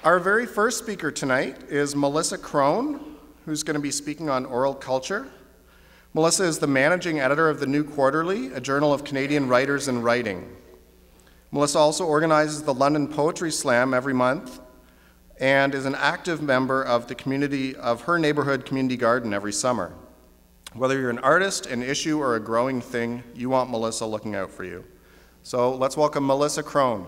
Our very first speaker tonight is Melissa Krone, who's going to be speaking on oral culture. Melissa is the managing editor of the New Quarterly, a journal of Canadian writers and writing. Melissa also organizes the London Poetry Slam every month and is an active member of the community of her neighborhood community garden every summer. Whether you're an artist, an issue, or a growing thing, you want Melissa looking out for you. So let's welcome Melissa Krone.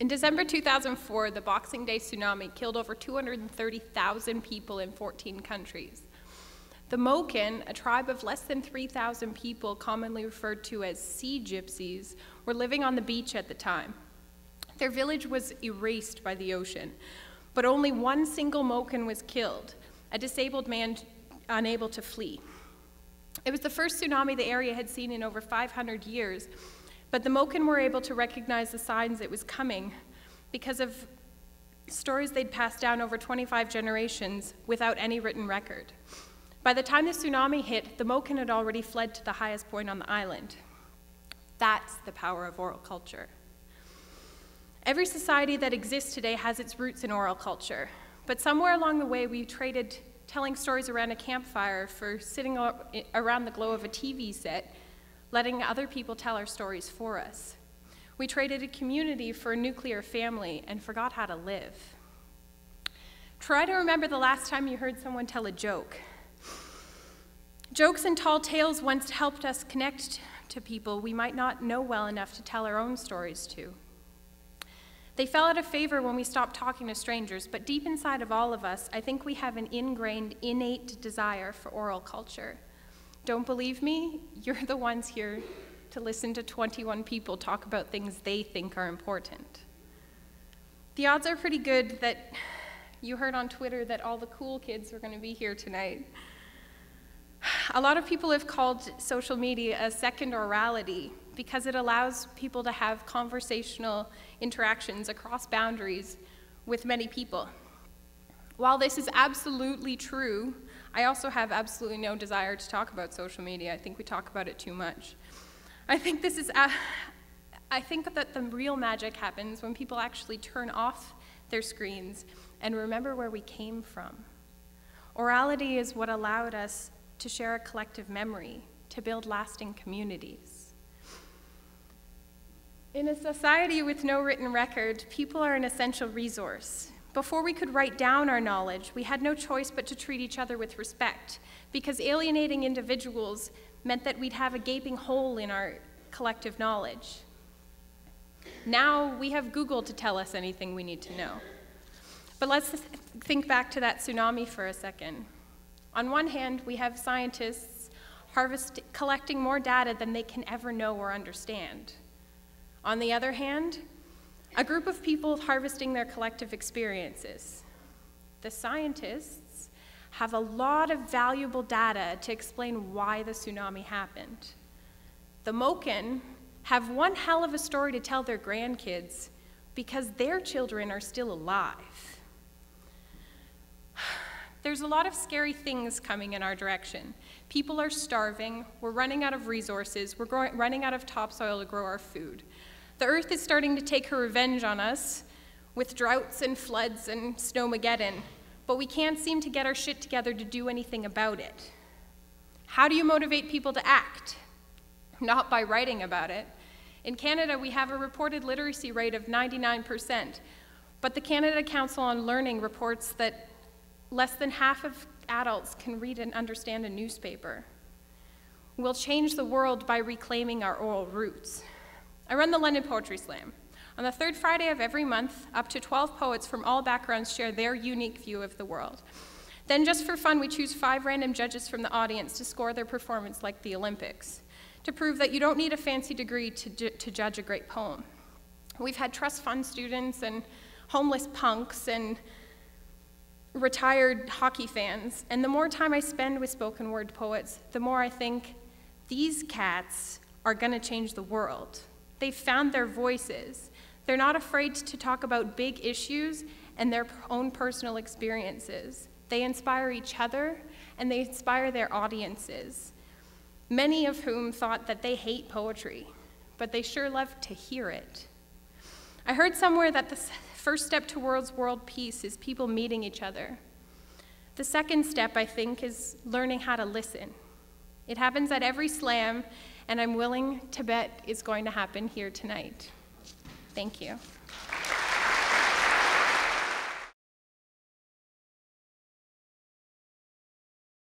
In December 2004, the Boxing Day tsunami killed over 230,000 people in 14 countries. The Moken, a tribe of less than 3,000 people, commonly referred to as sea gypsies, were living on the beach at the time. Their village was erased by the ocean, but only one single Moken was killed, a disabled man unable to flee. It was the first tsunami the area had seen in over 500 years, but the Moken were able to recognize the signs it was coming because of stories they'd passed down over 25 generations without any written record. By the time the tsunami hit, the Moken had already fled to the highest point on the island. That's the power of oral culture. Every society that exists today has its roots in oral culture, but somewhere along the way we traded telling stories around a campfire for sitting around the glow of a TV set, letting other people tell our stories for us. We traded a community for a nuclear family and forgot how to live. Try to remember the last time you heard someone tell a joke. Jokes and tall tales once helped us connect to people we might not know well enough to tell our own stories to. They fell out of favor when we stopped talking to strangers, but deep inside of all of us, I think we have an ingrained, innate desire for oral culture. Don't believe me? You're the ones here to listen to 21 people talk about things they think are important. The odds are pretty good that you heard on Twitter that all the cool kids were going to be here tonight. A lot of people have called social media a second orality because it allows people to have conversational interactions across boundaries with many people. While this is absolutely true, I also have absolutely no desire to talk about social media. I think we talk about it too much. I think that the real magic happens when people actually turn off their screens and remember where we came from. Orality is what allowed us to share a collective memory, to build lasting communities. In a society with no written record, people are an essential resource. Before we could write down our knowledge, we had no choice but to treat each other with respect, because alienating individuals meant that we'd have a gaping hole in our collective knowledge. Now we have Google to tell us anything we need to know. But let's think back to that tsunami for a second. On one hand, we have scientists collecting more data than they can ever know or understand. On the other hand, a group of people harvesting their collective experiences. The scientists have a lot of valuable data to explain why the tsunami happened. The Moken have one hell of a story to tell their grandkids because their children are still alive. There's a lot of scary things coming in our direction. People are starving, we're running out of resources, we're running out of topsoil to grow our food. The earth is starting to take her revenge on us with droughts and floods and snowmageddon, but we can't seem to get our shit together to do anything about it. How do you motivate people to act? Not by writing about it. In Canada, we have a reported literacy rate of 99%, but the Canada Council on Learning reports that less than half of adults can read and understand a newspaper. We'll change the world by reclaiming our oral roots. I run the London Poetry Slam. On the third Friday of every month, up to 12 poets from all backgrounds share their unique view of the world. Then, just for fun, we choose 5 random judges from the audience to score their performance like the Olympics, to prove that you don't need a fancy degree to judge a great poem. We've had trust fund students and homeless punks and retired hockey fans, and the more time I spend with spoken word poets, the more I think these cats are gonna change the world. They've found their voices. They're not afraid to talk about big issues and their own personal experiences. They inspire each other, and they inspire their audiences, many of whom thought that they hate poetry, but they sure love to hear it. I heard somewhere that the first step towards world peace is people meeting each other. The second step, I think, is learning how to listen. It happens at every slam, and I'm willing to bet it's going to happen here tonight. Thank you.